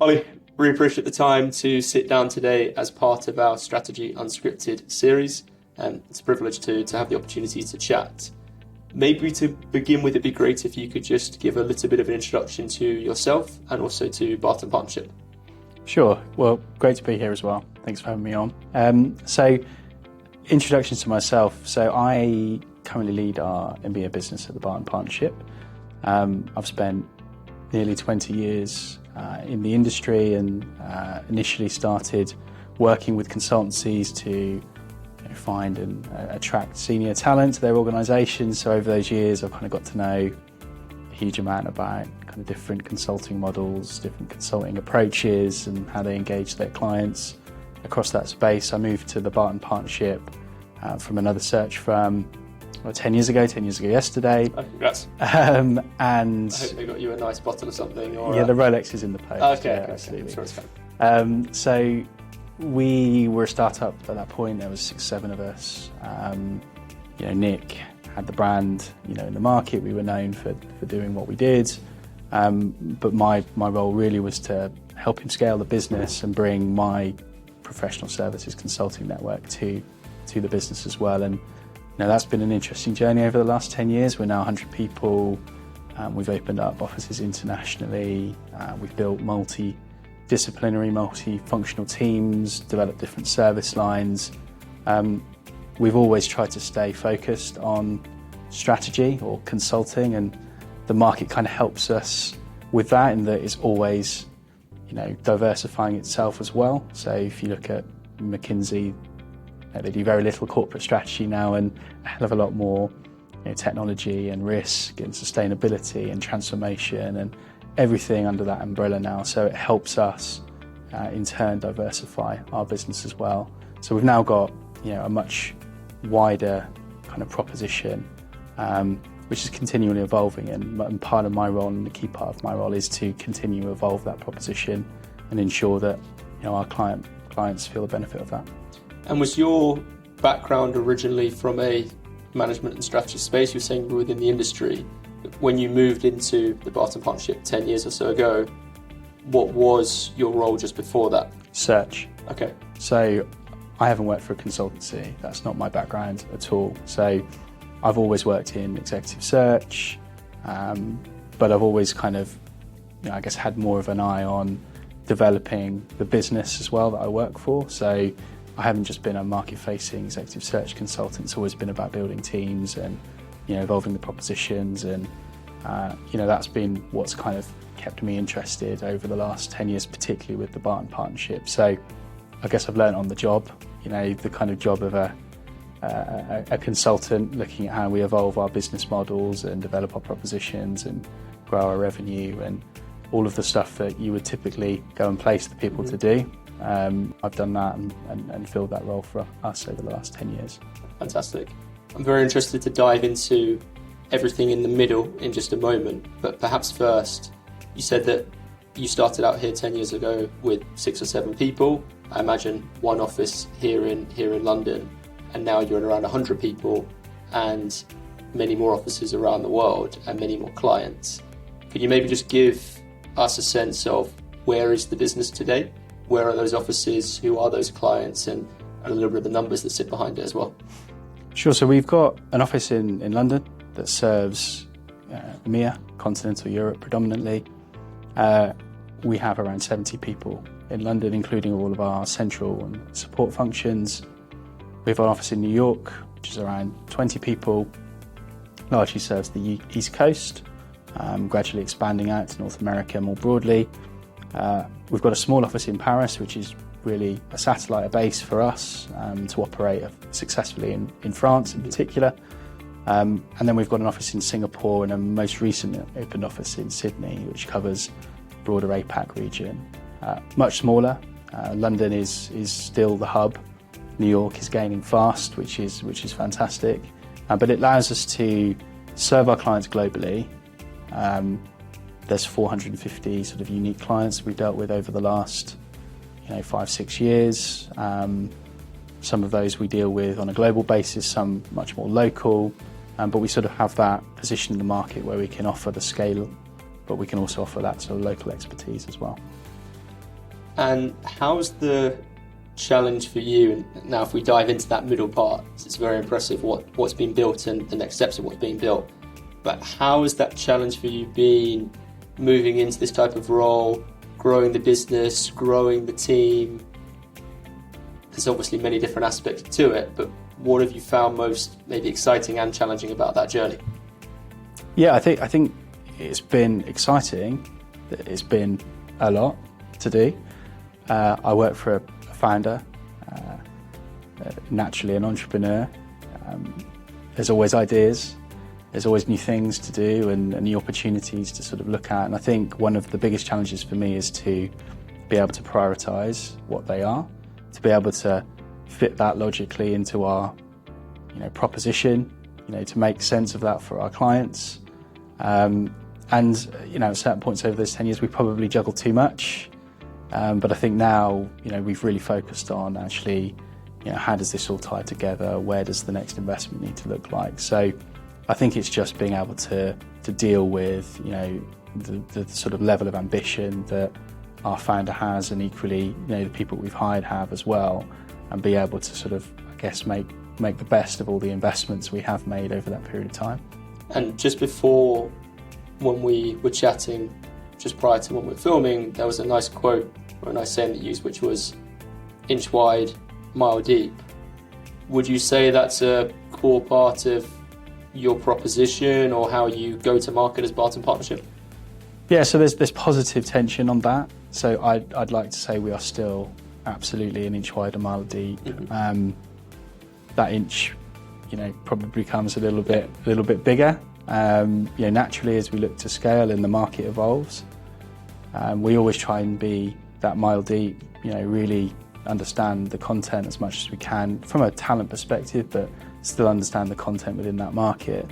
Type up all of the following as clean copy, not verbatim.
Ollie, really appreciate the time to sit down today as part of our Strategy Unscripted series. It's a privilege to have the opportunity to chat. Maybe to begin with, it'd be great if you could just give a little bit of an introduction to yourself and also to Barton Partnership. Sure. Well, great to be here as well. Thanks for having me on. So, introductions to myself. So, I currently lead our EMEA business at the Barton Partnership. I've spent nearly 20 years in the industry and initially started working with consultancies to find and attract senior talent to their organisations. So over those years, I've kind of got to know a huge amount about kind of different consulting models, different consulting approaches, and how they engage their clients across that space. I moved to the Barton Partnership from another search firm 10 years ago yesterday. Oh, congrats. And I hope they got you a nice bottle of something. Or yeah, the Rolex is in the post. Okay, yeah, absolutely. I'm sure it's fine. So we were a startup at that point. There was 6-7 of us. Nick had the brand, in the market. We were known for doing what we did. But my role really was to help him scale the business and bring my professional services consulting network to the business as well. And that's been an interesting journey over the last 10 years. We're now 100 people. We've opened up offices internationally. We've built multidisciplinary, multifunctional teams, developed different service lines. We've always tried to stay focused on strategy or consulting, and the market kind of helps us with that in that it's always, diversifying itself as well. So if you look at McKinsey, they do very little corporate strategy now and a hell of a lot more technology and risk and sustainability and transformation and everything under that umbrella now. So it helps us in turn diversify our business as well. So we've now got a much wider kind of proposition, which is continually evolving, and part of my role and the key part of my role is to continue to evolve that proposition and ensure that our clients feel the benefit of that. And was your background originally from a management and strategy space? You were saying you were within the industry. When you moved into the Barton Partnership 10 years or so ago, what was your role just before that? Search. Okay. So I haven't worked for a consultancy. That's not my background at all. So I've always worked in executive search, but I've always kind of, had more of an eye on developing the business as well that I work for. So I haven't just been a market-facing executive search consultant. It's always been about building teams and evolving the propositions, and that's been what's kind of kept me interested over the last 10 years, particularly with the Barton Partnership. So I guess I've learned on the job, the kind of job of a consultant, looking at how we evolve our business models and develop our propositions and grow our revenue and all of the stuff that you would typically go and place the people to do. I've done that and filled that role for us over the last 10 years. Fantastic. I'm very interested to dive into everything in the middle in just a moment, but perhaps first, you said that you started out here 10 years ago with 6 or 7 people. I imagine one office here in London, and now you're at around 100 people and many more offices around the world and many more clients. Could you maybe just give us a sense of where is the business today? Where are those offices? Who are those clients? And a little bit of the numbers that sit behind it as well. Sure. So we've got an office in London that serves EMEA, continental Europe predominantly. We have around 70 people in London, including all of our central and support functions. We have an office in New York, which is around 20 people, largely serves the East Coast, gradually expanding out to North America more broadly. We've got a small office in Paris, which is really a satellite, a base for us to operate successfully in France in particular. And then we've got an office in Singapore and a most recent opened office in Sydney, which covers the broader APAC region. Much smaller. London is still the hub. New York is gaining fast, which is fantastic. But it allows us to serve our clients globally. There's 450 sort of unique clients we've dealt with over the last 5-6 years. Some of those we deal with on a global basis, some much more local, but we sort of have that position in the market where we can offer the scale, but we can also offer that sort of local expertise as well. And how's the challenge for you? And now if we dive into that middle part, it's very impressive what's been built and the next steps of what's being built. But how has that challenge for you been moving into this type of role, growing the business, growing the team? There's obviously many different aspects to it, but what have you found most maybe exciting and challenging about that journey? Yeah, I think it's been exciting. It's been a lot to do. I work for a founder, naturally an entrepreneur. There's always ideas, there's always new things to do and new opportunities to sort of look at. And I think one of the biggest challenges for me is to be able to prioritise what they are, to be able to fit that logically into our proposition, to make sense of that for our clients. And at certain points over those 10 years, we probably juggled too much. But I think now, we've really focused on actually, how does this all tie together? Where does the next investment need to look like? So I think it's just being able to deal with, the sort of level of ambition that our founder has, and equally, the people we've hired have as well, and be able to sort of, I guess, make the best of all the investments we have made over that period of time. And just before, when we were chatting, just prior to when we were filming, there was a nice quote or a nice saying that you used, which was inch wide, mile deep. Would you say that's a core part of your proposition or how you go to market as Barton Partnership? Yeah, so there's positive tension on that. So I'd like to say we are still absolutely an inch wide, a mile deep. Mm-hmm. That inch, probably becomes a little bit bigger. Naturally, as we look to scale and the market evolves, we always try and be that mile deep, really understand the content as much as we can from a talent perspective, but still understand the content within that market.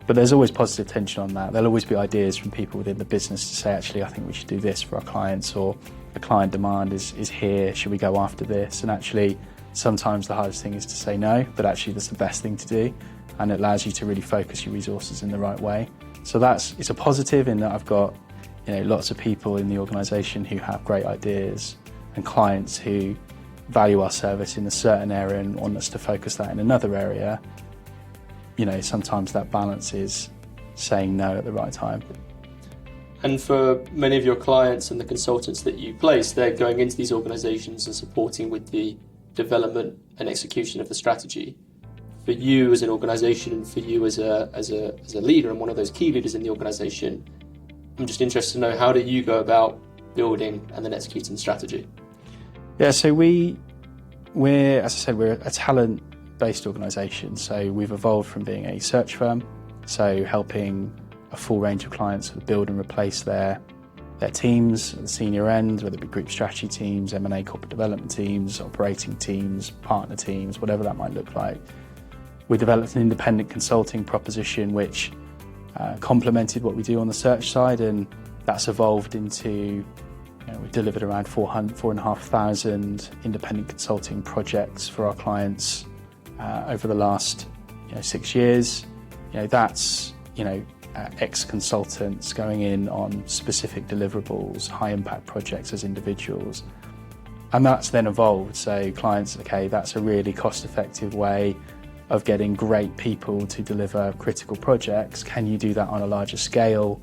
But there's always positive tension on that. There'll always be ideas from people within the business to say, actually, I think we should do this for our clients, or the client demand is here, should we go after this? And actually, sometimes the hardest thing is to say no, but actually that's the best thing to do. And it allows you to really focus your resources in the right way. So it's a positive in that I've got lots of people in the organisation who have great ideas, and clients who value our service in a certain area and want us to focus that in another area. Sometimes that balance is saying no at the right time. And for many of your clients and the consultants that you place, they're going into these organisations and supporting with the development and execution of the strategy. For you as an organisation, and for you as a leader and one of those key leaders in the organisation, I'm just interested to know, how do you go about building and then executing strategy? Yeah, so we're, as I said, we're a talent-based organisation. So we've evolved from being a search firm, so helping a full range of clients sort of build and replace their teams at the senior end, whether it be group strategy teams, M&A corporate development teams, operating teams, partner teams, whatever that might look like. We developed an independent consulting proposition which complemented what we do on the search side, and that's evolved into, we've delivered around 4,500 independent consulting projects for our clients over the last 6 years. That's ex-consultants going in on specific deliverables, high impact projects as individuals. And that's then evolved. So clients, okay, that's a really cost effective way of getting great people to deliver critical projects. Can you do that on a larger scale?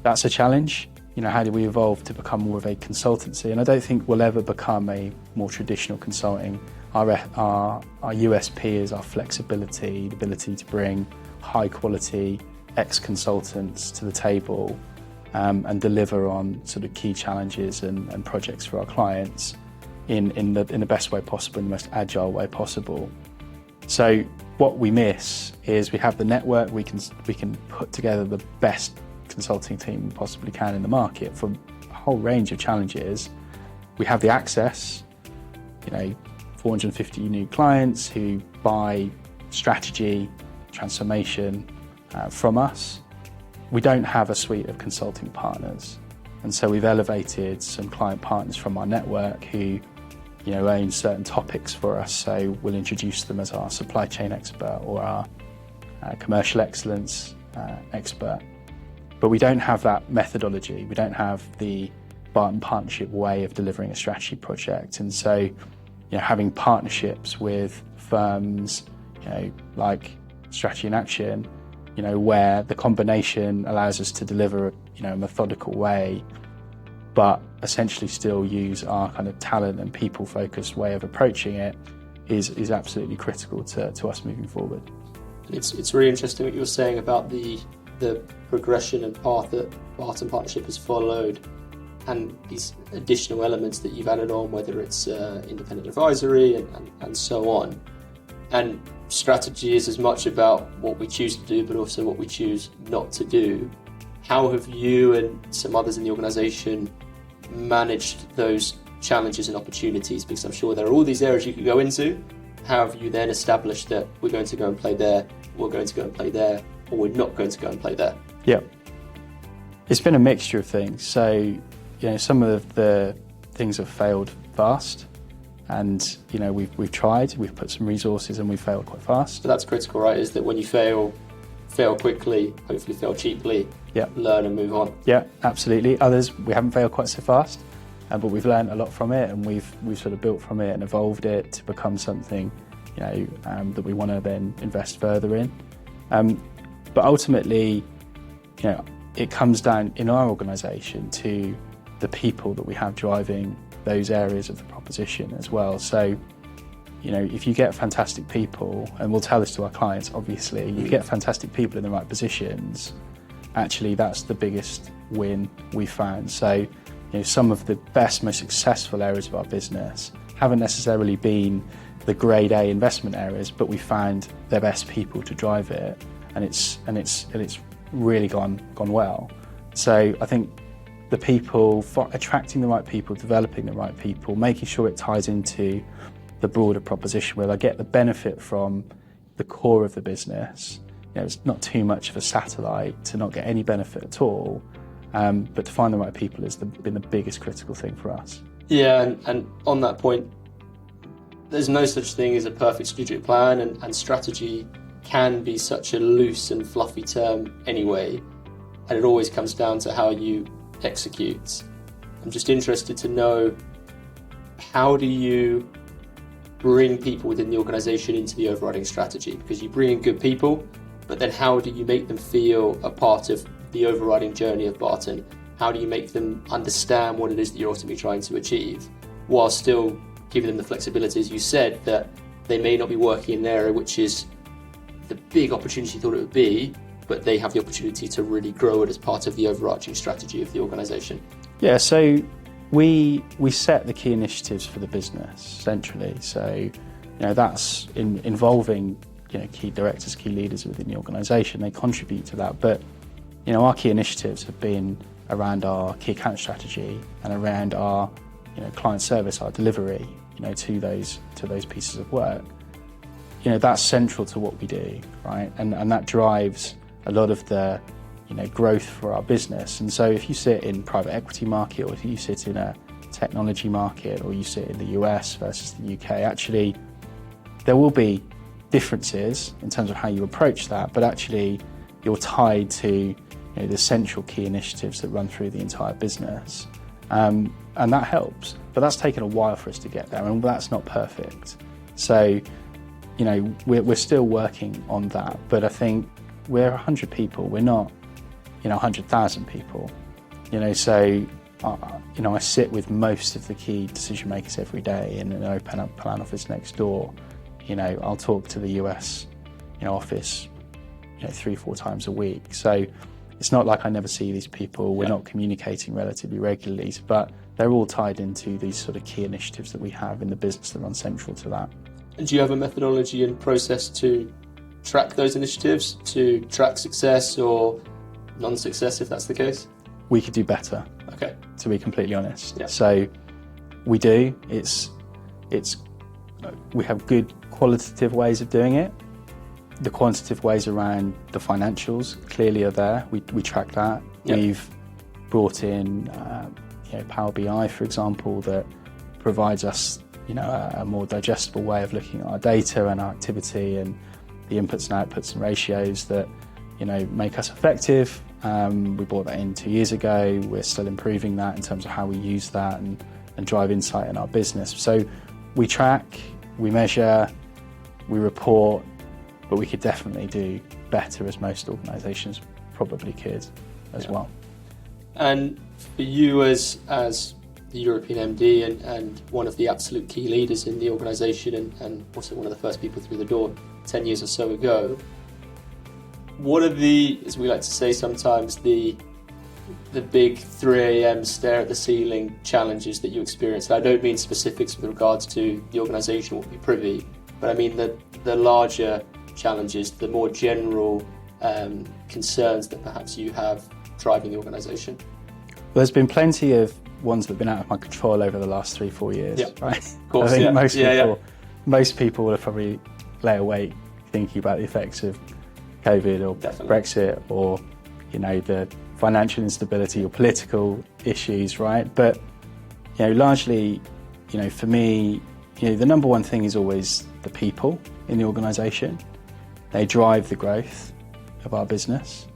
That's a challenge. How do we evolve to become more of a consultancy? And I don't think we'll ever become a more traditional consulting. Our USP is our flexibility, the ability to bring high quality ex-consultants to the table and deliver on sort of key challenges and projects for our clients in the best way possible, in the most agile way possible. So what we miss is we have the network, we can put together the best consulting team we possibly can in the market for a whole range of challenges. We have the access, 450 unique clients who buy strategy, transformation from us. We don't have a suite of consulting partners. And so we've elevated some client partners from our network who own certain topics for us. So we'll introduce them as our supply chain expert or our commercial excellence expert. But we don't have that methodology. We don't have the Barton Partnership way of delivering a strategy project. And so, having partnerships with firms, like Strategy in Action, where the combination allows us to deliver, a methodical way, but essentially still use our kind of talent and people-focused way of approaching it is absolutely critical to us moving forward. It's really interesting what you were saying about the progression and path that Barton Partnership has followed, and these additional elements that you've added on, whether it's independent advisory and so on. And strategy is as much about what we choose to do, but also what we choose not to do. How have you and some others in the organisation managed those challenges and opportunities? Because I'm sure there are all these areas you could go into. How have you then established that we're going to go and play there, we're going to go and play there, or we're not going to go and play there? Yeah. It's been a mixture of things. So, some of the things have failed fast, and, we've tried, we've put some resources and we've failed quite fast. So that's critical, right? Is that when you fail quickly, hopefully fail cheaply, learn and move on. Yeah, absolutely. Others, we haven't failed quite so fast, but we've learned a lot from it, and we've sort of built from it and evolved it to become something, that we want to then invest further in. But ultimately, it comes down in our organisation to the people that we have driving those areas of the proposition as well. So, if you get fantastic people, and we'll tell this to our clients, obviously, you get fantastic people in the right positions, actually that's the biggest win we've found. So, some of the best, most successful areas of our business haven't necessarily been the grade A investment areas, but we found the best people to drive it, and it's really gone well. So I think the people, for attracting the right people, developing the right people, making sure it ties into the broader proposition where I get the benefit from the core of the business. It's not too much of a satellite to not get any benefit at all, but to find the right people has been the biggest critical thing for us. Yeah, and on that point, there's no such thing as a perfect strategic plan, and strategy can be such a loose and fluffy term anyway, and it always comes down to how you execute. I'm just interested to know, how do you bring people within the organisation into the overriding strategy? Because you bring in good people, but then how do you make them feel a part of the overriding journey of Barton? How do you make them understand what it is that you're ultimately trying to achieve, while still giving them the flexibility, as you said, that they may not be working in an area which is the big opportunity you thought it would be, but they have the opportunity to really grow it as part of the overarching strategy of the organisation? Yeah, so we set the key initiatives for the business centrally. So, that's involving key directors, key leaders within the organisation. They contribute to that, but our key initiatives have been around our key account strategy and around our client service, our delivery, to those pieces of work. That's central to what we do, right? And that drives a lot of the growth for our business. And so if you sit in private equity market, or if you sit in a technology market, or you sit in the US versus the UK, actually there will be differences in terms of how you approach that, but actually you're tied to the central key initiatives that run through the entire business. And that helps, but that's taken a while for us to get there, and that's not perfect. So, we're still working on that, but I think we're 100 people, we're not 100,000 people. So I sit with most of the key decision makers every day in an open up plan office next door. I'll talk to the US office 3-4 times a week. So it's not like I never see these people. We're not communicating relatively regularly, but they're all tied into these sort of key initiatives that we have in the business that run central to that. And do you have a methodology and process to track those initiatives, to track success or non-success, if that's the case? We could do better. Okay. To be completely honest. Yeah. So we do. We have good qualitative ways of doing it. The quantitative ways around the financials clearly are there. We track that. Yep. We've brought in Power BI, for example, that provides us a more digestible way of looking at our data and our activity and the inputs and outputs and ratios that make us effective We brought that in 2 years ago. We're still improving that in terms of how we use that and drive insight in our business. So we track, we measure, we report, but we could definitely do better, as most organisations probably could as well. And for you as the European MD and one of the absolute key leaders in the organisation and also one of the first people through the door 10 years or so ago, what are the, as we like to say sometimes, the big 3 a.m. stare at the ceiling challenges that you experienced? I don't mean specifics with regards to the organisation, what we privy, but I mean the larger challenges, the more general concerns that perhaps you have driving the organisation. Well, there's been plenty of ones that have been out of my control over the last 3-4 years, right? Of course, I think most people will have probably lay awake thinking about the effects of COVID or Brexit or, the financial instability or political issues, right? But, largely, for me, the number one thing is always the people in the organisation. They drive the growth of our business,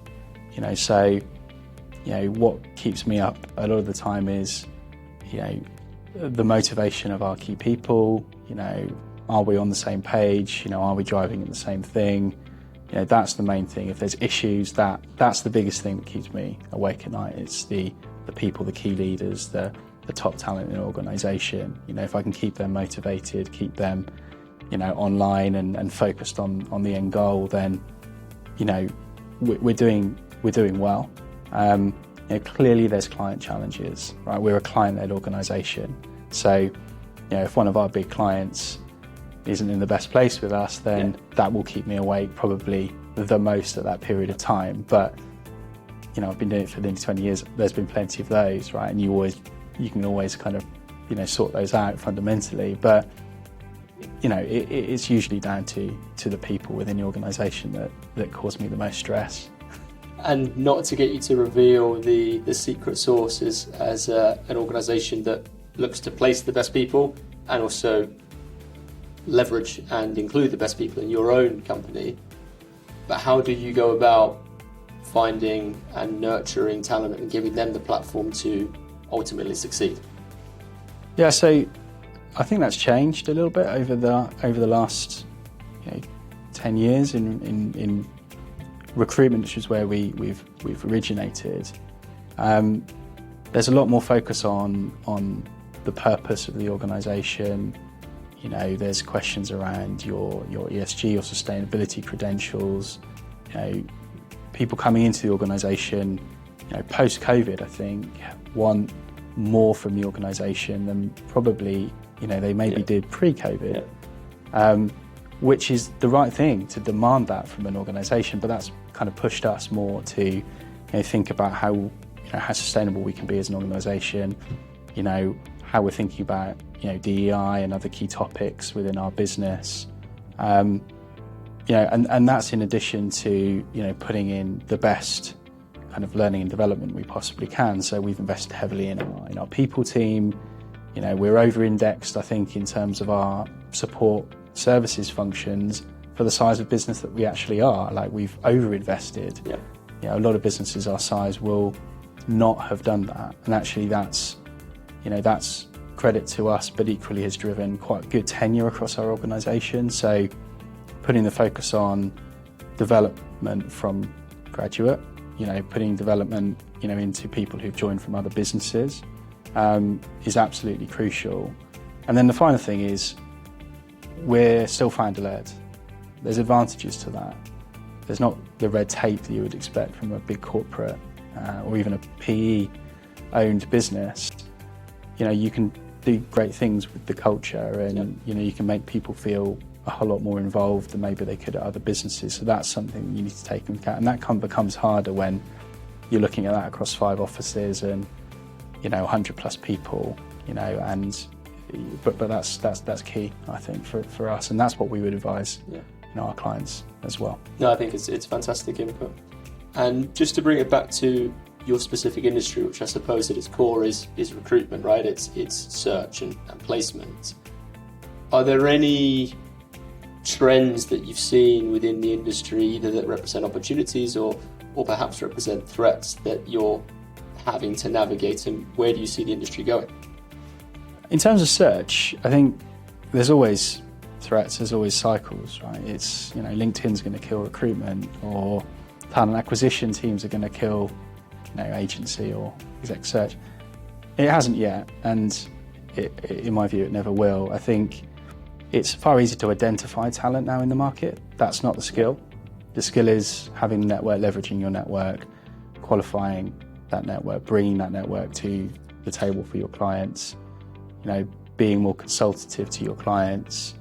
so, what keeps me up a lot of the time is, the motivation of our key people, are we on the same page, are we driving at the same thing? That's the main thing. If there's issues, that's the biggest thing that keeps me awake at night. It's the people, the key leaders, the top talent in an organisation. If I can keep them motivated, keep them, online and focused on the end goal, then, we're doing well. Clearly there's client challenges, right? We're a client-led organisation. So, if one of our big clients isn't in the best place with us, then that will keep me awake probably the most at that period of time. But, I've been doing it for nearly 20 years. There's been plenty of those, right? And you can always kind of, sort those out fundamentally. But, it's usually down to the people within the organisation that cause me the most stress. And not to get you to reveal the secret sauce as an organisation that looks to place the best people and also leverage and include the best people in your own company, but how do you go about finding and nurturing talent and giving them the platform to ultimately succeed? Yeah, so I think that's changed a little bit over the last 10 years in recruitment, which is where we've originated. There's a lot more focus on the purpose of the organisation. There's questions around your ESG or sustainability credentials. People coming into the organisation, post-COVID, I think, want more from the organisation than probably, they maybe did pre-COVID, which is the right thing to demand that from an organisation. But that's kind of pushed us more to think about how sustainable we can be as an organisation. How we're thinking about DEI and other key topics within our business, and that's in addition to putting in the best kind of learning and development we possibly can. So we've invested heavily in our people team. We're over-indexed, I think, in terms of our support services functions for the size of business that we actually are. Like, we've over-invested. A lot of businesses our size will not have done that, and actually that's credit to us, but equally has driven quite good tenure across our organisation. So putting the focus on development from graduate, putting development, into people who've joined from other businesses, is absolutely crucial. And then the final thing is we're still founder-led. There's advantages to that. There's not the red tape that you would expect from a big corporate or even a PE-owned business. You can do great things with the culture, and you can make people feel a whole lot more involved than maybe they could at other businesses. So that's something you need to take into account, and that becomes harder when you're looking at that across 5 offices and 100 plus people. But that's key, I think, for us, and that's what we would advise our clients as well. No, I think it's fantastic input. And just to bring it back to your specific industry, which I suppose at its core is recruitment, right? It's search and placement. Are there any trends that you've seen within the industry, either that represent opportunities or or perhaps represent threats that you're having to navigate, and where do you see the industry going? In terms of search, I think there's always threats, there's always cycles, right? It's, LinkedIn's going to kill recruitment, or talent acquisition teams are going to kill, agency or exec search. It hasn't yet, and in my view, it never will. I think it's far easier to identify talent now in the market. That's not the skill. The skill is having the network, leveraging your network, qualifying that network, bringing that network to the table for your clients, being more consultative to your clients,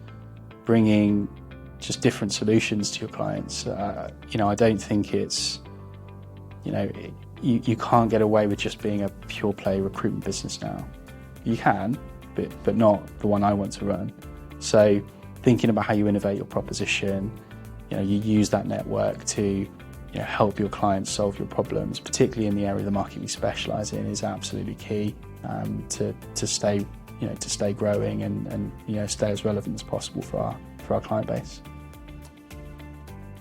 bringing just different solutions to your clients. I don't think it's, you can't get away with just being a pure play recruitment business now. You can, but not the one I want to run. So thinking about how you innovate your proposition, you use that network to help your clients solve your problems, particularly in the area of the market we specialise in, is absolutely key to stay growing and stay as relevant as possible for our client base.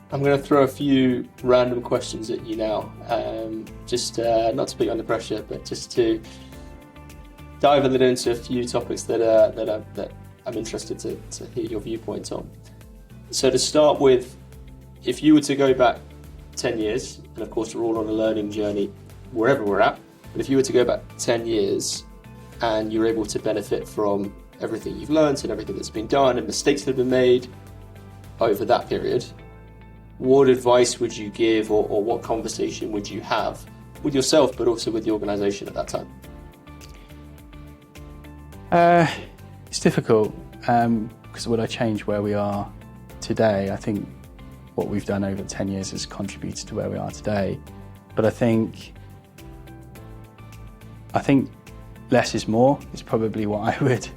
I'm going to throw a few random questions at you now, just not to put you under pressure, but just to dive a little into a few topics that I'm interested to hear your viewpoint on. So to start with, if you were to go back 10 years, and of course we're all on a learning journey wherever we're at, but if you were to go back 10 years and you're able to benefit from everything you've learned and everything that's been done and mistakes that have been made over that period, what advice would you give, or what conversation would you have with yourself but also with the organisation at that time? It's difficult because would I change where we are today? I think what we've done over 10 years has contributed to where we are today. But I think less is more is probably what I would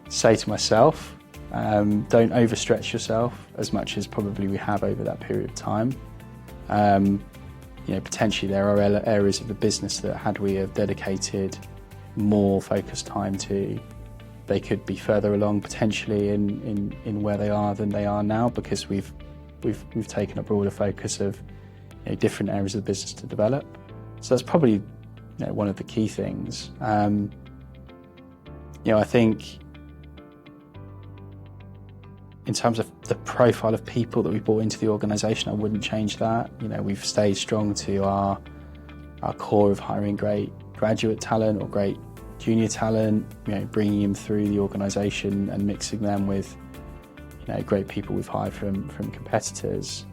say to myself. Don't overstretch yourself as much as probably we have over that period of time. Potentially there are areas of the business that had we have dedicated more focused time to, they could be further along potentially in where they are than they are now, because we've taken a broader focus of different areas of the business to develop. So that's probably one of the key things. I think in terms of the profile of people that we brought into the organisation, I wouldn't change that. We've stayed strong to our core of hiring great graduate talent or great junior talent, bringing them through the organisation and mixing them with great people we've hired from competitors.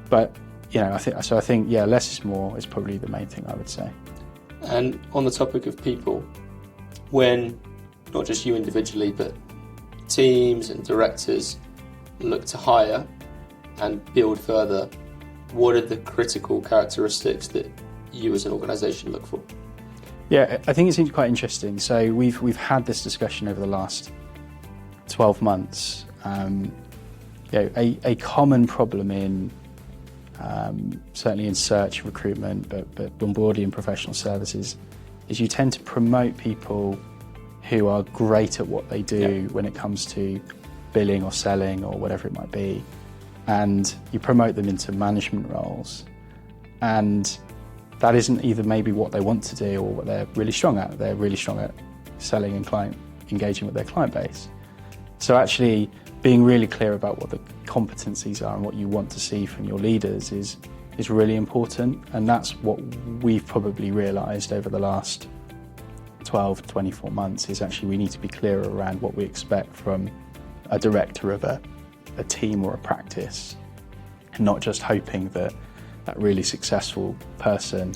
But I think less is more is probably the main thing I would say. And on the topic of people, when not just you individually but teams and directors look to hire and build further, what are the critical characteristics that you as an organisation look for? Yeah, I think it's quite interesting. So we've had this discussion over the last 12 months. A common problem in certainly in search recruitment, but more broadly in professional services, is you tend to promote people who are great at what they do when it comes to billing or selling or whatever it might be, and you promote them into management roles, and that isn't either maybe what they want to do or what they're really strong at. They're really strong at selling and engaging with their client base. So actually being really clear about what the competencies are and what you want to see from your leaders is really important, and that's what we've probably realised over the last 12 to 24 months is actually we need to be clearer around what we expect from a director of a team or a practice, and not just hoping that really successful person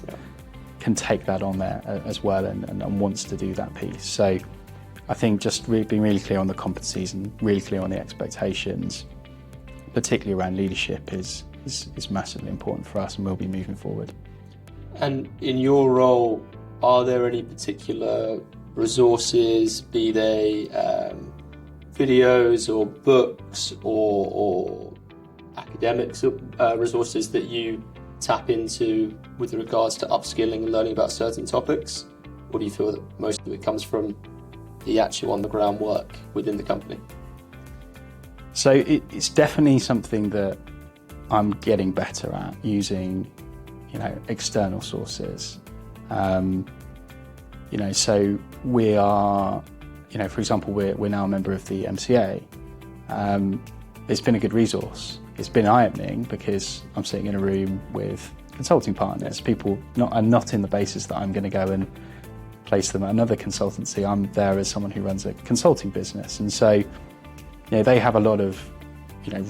can take that on there as well and wants to do that piece. So I think just being really clear on the competencies and really clear on the expectations, particularly around leadership, is massively important for us, and will be moving forward. And in your role, are there any particular resources, be they videos or books or academics resources that you tap into with regards to upskilling and learning about certain topics? Or do you feel that most of it comes from the actual on-the-ground work within the company? So it's definitely something that I'm getting better at using, external sources. So we are, for example, we're now a member of the MCA. It's been a good resource. It's been eye-opening because I'm sitting in a room with consulting partners, people not in the basis that I'm going to go and place them at another consultancy. I'm there as someone who runs a consulting business, and so they have a lot of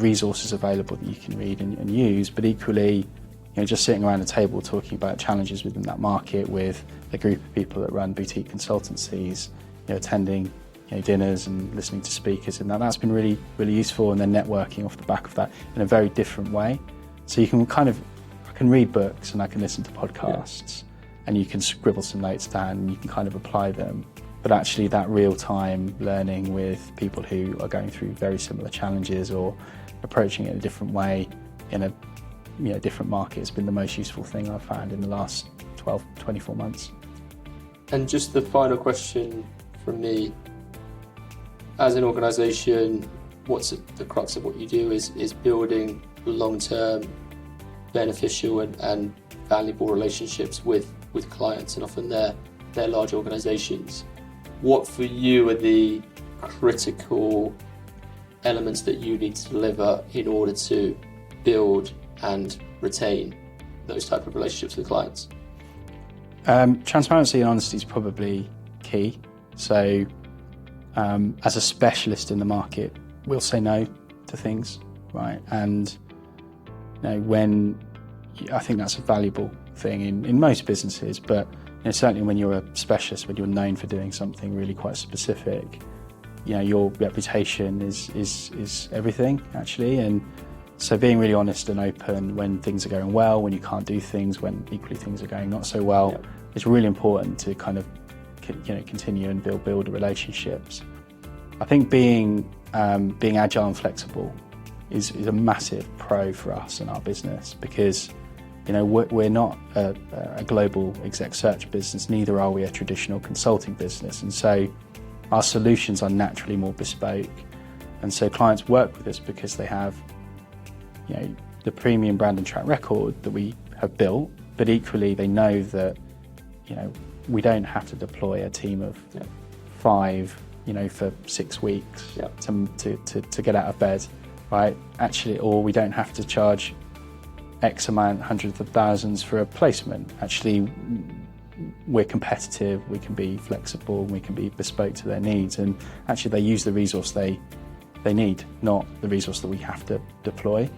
resources available that you can read and use, but equally just sitting around a table talking about challenges within that market with a group of people that run boutique consultancies, attending dinners and listening to speakers, and that's been really, really useful, and then networking off the back of that in a very different way. So you can I can read books and I can listen to podcasts, and you can scribble some notes down and you can kind of apply them. But actually that real-time learning with people who are going through very similar challenges or approaching it in a different way in a different market has been the most useful thing I've found in the last 12, 24 months. And just the final question from me, as an organisation, what's at the crux of what you do is building long-term, beneficial and valuable relationships with clients, and often they're large organisations. What for you are the critical elements that you need to deliver in order to build and retain those type of relationships with clients? Transparency and honesty is probably key. So as a specialist in the market, we'll say no to things, right? And when I think that's a valuable thing in most businesses, but certainly when you're a specialist, when you're known for doing something really quite specific, your reputation is everything, actually. And so being really honest and open when things are going well, when you can't do things, when equally things are going not so well, is really important to kind of continue and build relationships. I think being agile and flexible is a massive pro for us and our business, because we're not a global exec search business, neither are we a traditional consulting business, and so our solutions are naturally more bespoke, and so clients work with us because they have the premium brand and track record that we have built, but equally they know that we don't have to deploy a team of 5 for 6 weeks to get out of bed, right? Actually, or we don't have to charge X amount, hundreds of thousands for a placement. Actually, we're competitive, we can be flexible, we can be bespoke to their needs, and actually they use the resource they need, not the resource that we have to deploy.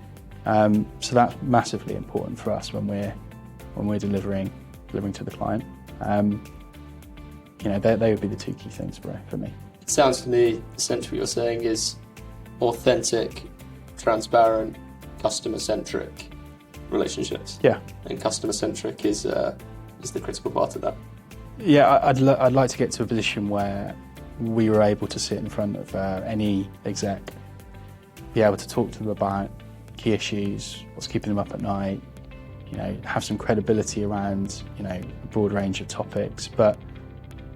So that's massively important for us when we're delivering to the client. They would be the two key things for me. It sounds to me essentially what you're saying is authentic, transparent, customer-centric relationships. Yeah. And customer-centric is the critical part of that. Yeah, I'd like to get to a position where we were able to sit in front of any exec, be able to talk to them about key issues, what's keeping them up at night, have some credibility around, a broad range of topics, but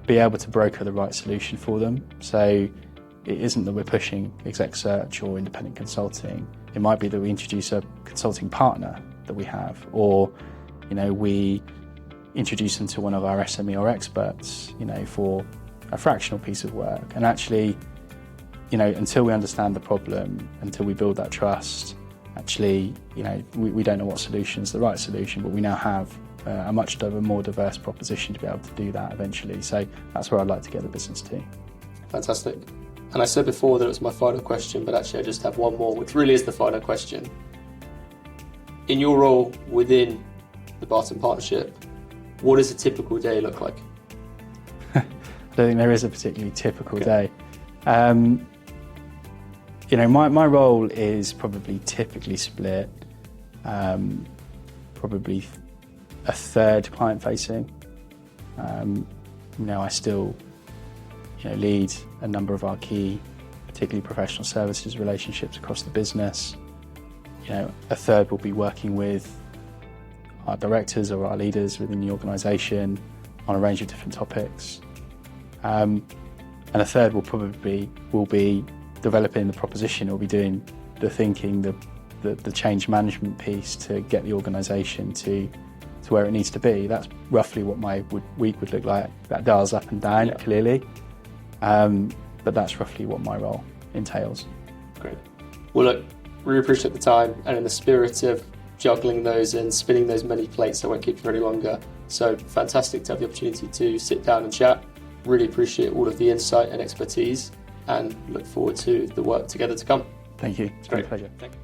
be able to broker the right solution for them. So it isn't that we're pushing exec search or independent consulting. It might be that we introduce a consulting partner that we have, or we introduce them to one of our SME or experts, for a fractional piece of work. And actually, until we understand the problem, until we build that trust, actually, we don't know what solution is the right solution, but we now have a much more diverse proposition to be able to do that eventually. So that's where I'd like to get the business to. Fantastic. And I said before that it was my final question, but actually I just have one more, which really is the final question. In your role within the Barton Partnership, what does a typical day look like? I don't think there is a particularly typical day. My role is probably typically split, probably a third client-facing. I still, lead a number of our key, particularly professional services relationships across the business. A third will be working with our directors or our leaders within the organisation on a range of different topics. And a third will be developing the proposition, or be doing the thinking, the the change management piece to get the organisation to where it needs to be. That's roughly what my week would look like. That dials up and down, clearly, but that's roughly what my role entails. Great. Well, look, really appreciate the time, and in the spirit of juggling those and spinning those many plates, I won't keep you for any longer. So fantastic to have the opportunity to sit down and chat. Really appreciate all of the insight and expertise, and look forward to the work together to come. Thank you. It's been a pleasure. Thank you.